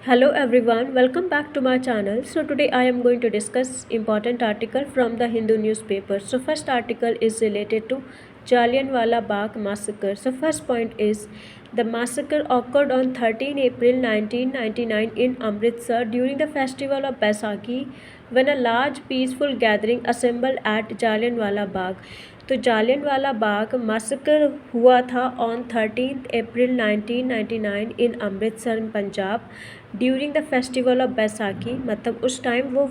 Hello everyone, welcome back to my channel. So today I am going to discuss important article from the Hindu newspaper. So first article is related to Jallianwala Bagh massacre. So first point is the massacre occurred on 13 April 1999 in Amritsar during the festival of Baisakhi when a large peaceful gathering assembled at Jallianwala Bagh. तो Jallianwala Bagh massacre हुआ था on 13 April 1999 in Amritsar Punjab during the festival of Baisakhi. मतलब उस time वो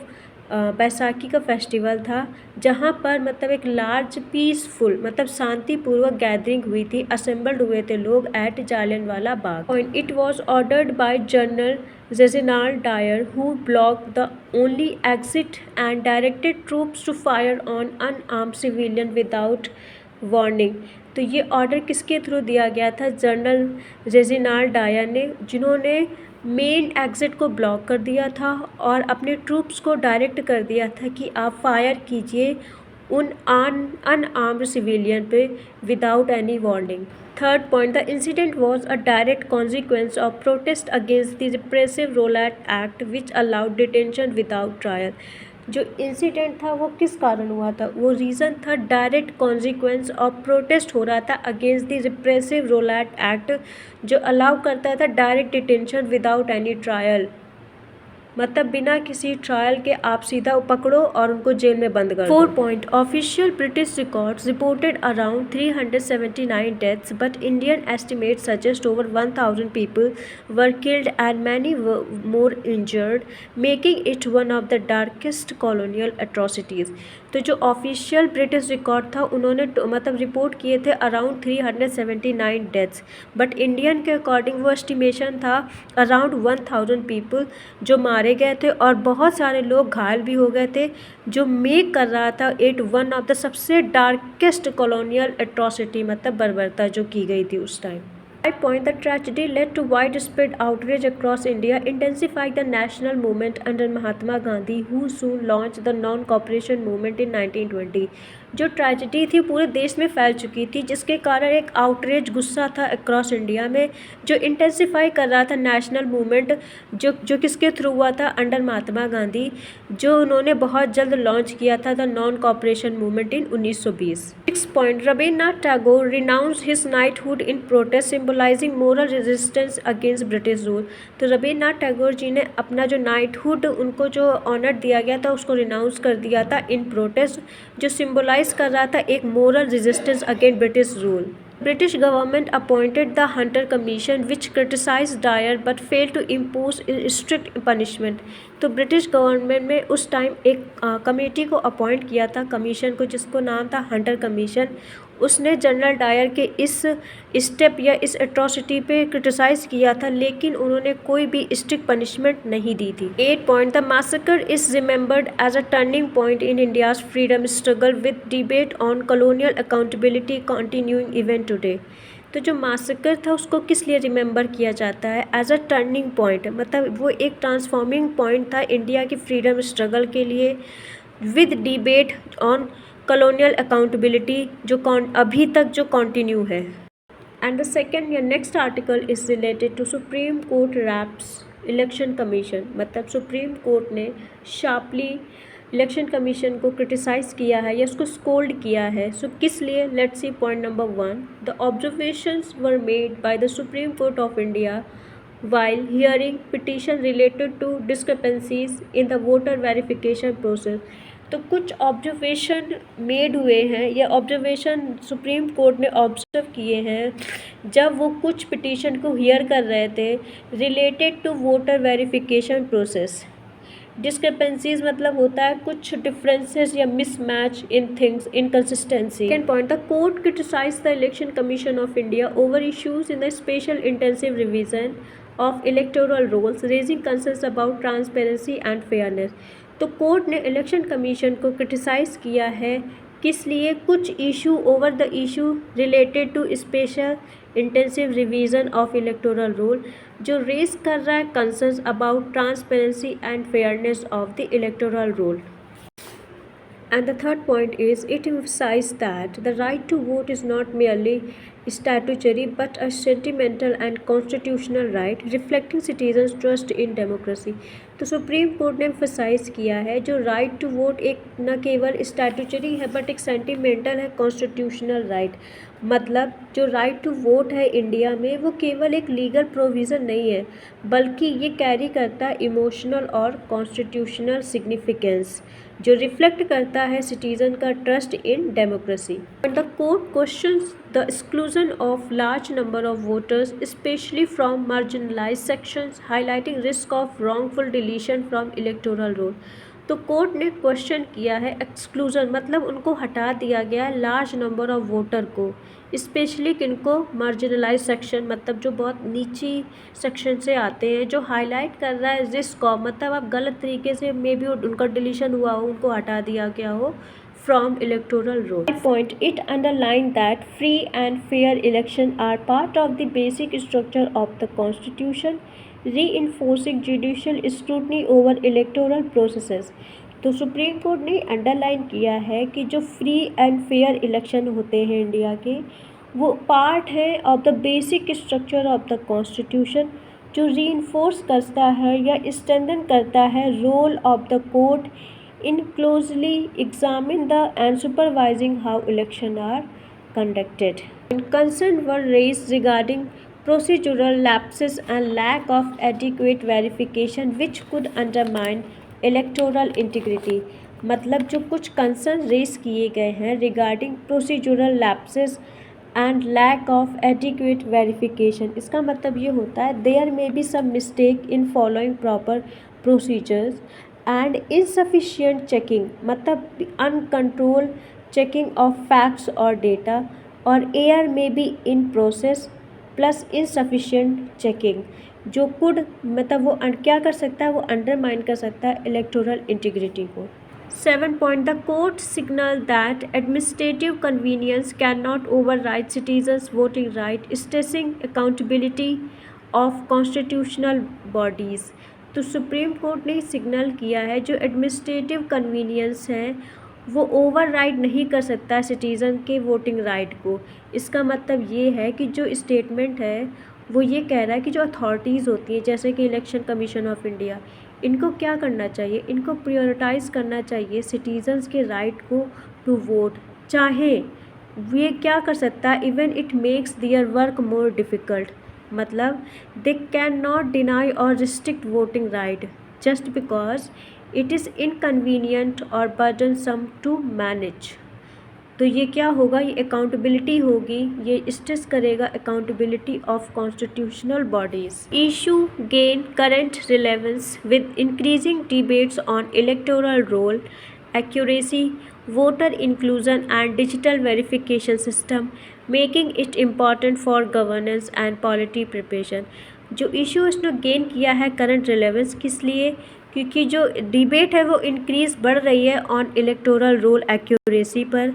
बैसाखी का festival था जहाँ पर मतलब एक लार्ज पीसफुल मतलब शांतिपूर्वक गैदरिंग हुई थी, असेंबल्ड हुए थे लोग at Jallianwala Bagh. Point it was ordered by General Reginald Dyer who blocked the only exit and directed troops to fire on unarmed civilian without warning. तो ये ऑर्डर किसके थ्रू दिया गया था? जनरल रेजिनाल्ड डायर ने, जिन्होंने मेन एग्ज़िट को block कर दिया था और अपने ट्रूप्स को डायरेक्ट कर दिया था कि आप फायर कीजिए उन अनआर्म्ड सिविलियन पे without any warning. Third point, the incident was a direct consequence of protest against the repressive Rowlatt act which allowed detention without trial. जो इंसिडेंट था वो किस कारण हुआ था? वो रीज़न था डायरेक्ट कॉन्सिक्वेंस ऑफ प्रोटेस्ट हो रहा था against the repressive Rowlatt act जो अलाउ करता था direct detention without any trial. मतलब बिना किसी ट्रायल के आप सीधा पकड़ो और उनको जेल में बंद कर दो। 4 point, official British records reported around 379 deaths but Indian estimate suggest over 1000 people were killed and many more injured, making it one of the darkest colonial atrocities. तो जो ऑफिशियल ब्रिटिश रिकॉर्ड था उन्होंने मतलब report किए थे around 379 deaths, but Indian के according वो estimation था अराउंड 1000 पीपल जो मारे गए थे और बहुत सारे लोग घायल भी हो गए थे, जो मेक कर रहा था इट वन ऑफ द सबसे डार्केस्ट कॉलोनियल एट्रोसिटी मतलब बर्बरता जो की गई थी उस time. 5 point, the tragedy led to widespread outrage across India, intensifying the national movement under Mahatma Gandhi, who soon launched the non-cooperation movement in 1920। जो tragedy थी पूरे देश में फैल चुकी थी, जिसके कारण एक आउटरेज गुस्सा था अक्रॉस इंडिया में जो इंटेंसिफाई कर रहा था नेशनल मूवमेंट, जो किसके थ्रू हुआ था? अंडर महात्मा गांधी, जो उन्होंने बहुत जल्द लॉन्च किया था the non cooperation movement in 1920। 6 point, Rabindranath Tagore renounce his knighthood in protest symbolising moral resistance against British rule. तो रवीन्द्रनाथ टैगोर जी ने अपना जो नाइटहुड उनको जो ऑनर दिया गया था उसको रिनाउंस कर दिया था इन प्रोटेस्ट, जो सिंबलाइज कर रहा था एक moral resistance against British rule. British government appointed the Hunter Commission which criticized Dyer but failed to impose strict punishment। तो ब्रिटिश गवर्नमेंट में उस टाइम एक कमेटी को अपॉइंट किया था, कमीशन को, जिसको नाम था हंटर कमीशन। उसने जनरल डायर के इस स्टेप या इस एट्रोसिटी पे क्रिटिसाइज़ किया था, लेकिन उन्होंने कोई भी स्ट्रिक्ट पनिशमेंट नहीं दी थी। 8 point, the massacre is remembered as a turning point in India's freedom struggle with debate on colonial accountability continuing even today. तो जो मैसेकर था उसको किस लिए रिमेंबर किया जाता है? एज अ टर्निंग पॉइंट, मतलब वो एक ट्रांसफॉर्मिंग पॉइंट था इंडिया की फ्रीडम स्ट्रगल के लिए, with debate on colonial accountability जो अभी तक जो कंटिन्यू है। एंड द सेकेंड या next article is related to Supreme Court raps Election Commission. मतलब सुप्रीम कोर्ट ने शार्पली इलेक्शन कमीशन को क्रिटिसाइज़ किया है या उसको स्कोल्ड किया है। सो किस लिए? Let's see point number 1, the observations were made by the Supreme Court of India while hearing petition related to discrepancies in the voter verification process। तो कुछ ऑब्जर्वेशन मेड हुए हैं या ऑब्जर्वेशन सुप्रीम कोर्ट ने observe किए हैं जब वो कुछ पिटीशन को हियर कर रहे थे related to voter verification process. Discrepancies मतलब होता है कुछ डिफरेंसेस या mismatch in things, inconsistency. Second point, the court criticise the Election Commission of India over issues in the special intensive revision of electoral rolls raising concerns about transparency and fairness. तो court ने Election Commission को criticise किया है, किस लिए? कुछ issue over the issue related to special intensive revision of electoral role, जो raise कर रहा है concerns about transparency and fairness of the electoral roll. And the third point is it emphasized that the right to vote is not merely statutory but a sentimental and constitutional right reflecting citizens' trust in democracy। तो supreme Court ने emphasise किया है जो right to vote एक न केवल statutory है but एक सेंटिमेंटल है कॉन्स्टिट्यूशनल राइट। मतलब जो राइट टू वोट है इंडिया में वो केवल एक लीगल प्रोविज़न नहीं है बल्कि ये कैरी करता है इमोशनल और कॉन्स्टिट्यूशनल सिग्निफिकेंस जो रिफ्लेक्ट करता है सिटीजन का trust in democracy. The court questions the exclusion of large number of voters specially from marginalised sections highlighting risk of wrongful deletion from electoral roll. तो court ने question किया है exclusion मतलब उनको हटा दिया गया है लार्ज नंबर ऑफ वोटर को, स्पेशली किनको मार्जिनलाइज सेक्शन मतलब जो बहुत नीची सेक्शन से आते हैं, जो हाईलाइट कर रहा है रिस्क ऑफ मतलब आप गलत तरीके से मे बी उनका डिलीशन हुआ हो, उनको हटा दिया गया हो from electoral roll. Point it underlined that free and fair election are part of the basic structure of the constitution, reinforcing judicial scrutiny over electoral processes. तो सुप्रीम कोर्ट ने अंडरलाइन किया है कि जो फ्री एंड फेयर इलेक्शन होते हैं India के वो पार्ट है of the basic structure of the constitution जो रीइंफोर्स करता है या स्ट्रेंथन करता है role of the court in closely examine the and supervising how elections are conducted. Concerns were raised regarding procedural lapses and lack of adequate verification which could undermine electoral integrity. मतलब जो कुछ concern race किए गए हैं regarding procedural lapses and lack of adequate verification. इसका मतलब ये होता है there may be some mistake in following proper procedures and insufficient checking मतलब अनकंट्रोल चेकिंग ऑफ फैक्ट्स और डेटा और error may be in process plus insufficient checking जो could मतलब वो क्या कर सकता है वो अंडरमाइन कर सकता है इलेक्टोरल इंटीग्रिटी को। 7 point the court signaled that administrative convenience cannot override citizens' voting right, stressing accountability of constitutional bodies। तो सुप्रीम कोर्ट ने सिग्नल किया है जो एडमिनिस्ट्रेटिव कन्वीनियंस है वो ओवरराइड नहीं कर सकता है सिटीज़न के वोटिंग राइट को। इसका मतलब ये है कि जो स्टेटमेंट है वो ये कह रहा है कि जो अथॉरिटीज़ होती हैं जैसे कि इलेक्शन कमीशन ऑफ इंडिया इनको क्या करना चाहिए, इनको प्रायोरिटाइज़ करना चाहिए सिटीज़न्स के राइट को टू वोट। चाहे ये क्या कर सकता है even it makes their work more difficult मतलब दे कैन नॉट डिनाई और restrict voting right just because it is inconvenient और बर्डनसम टू मैनेज। तो ये क्या होगा, ये अकाउंटेबिलिटी होगी, ये स्ट्रेस करेगा accountability of constitutional bodies. Issue gain current relevance with increasing debates on electoral roll accuracy voter inclusion and digital verification system making it important for governance and polity preparation. जो issue इसने gain किया है current relevance किस लिए, क्योंकि जो debate है वो इंक्रीज़ बढ़ रही है ऑन इलेक्टोरल रोल एक्यूरेसी पर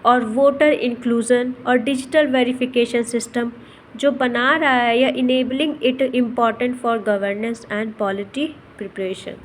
और वोटर इंक्लूजन और डिजिटल वेरिफिकेशन सिस्टम जो बना रहा है या enabling it important for governance and polity preparation.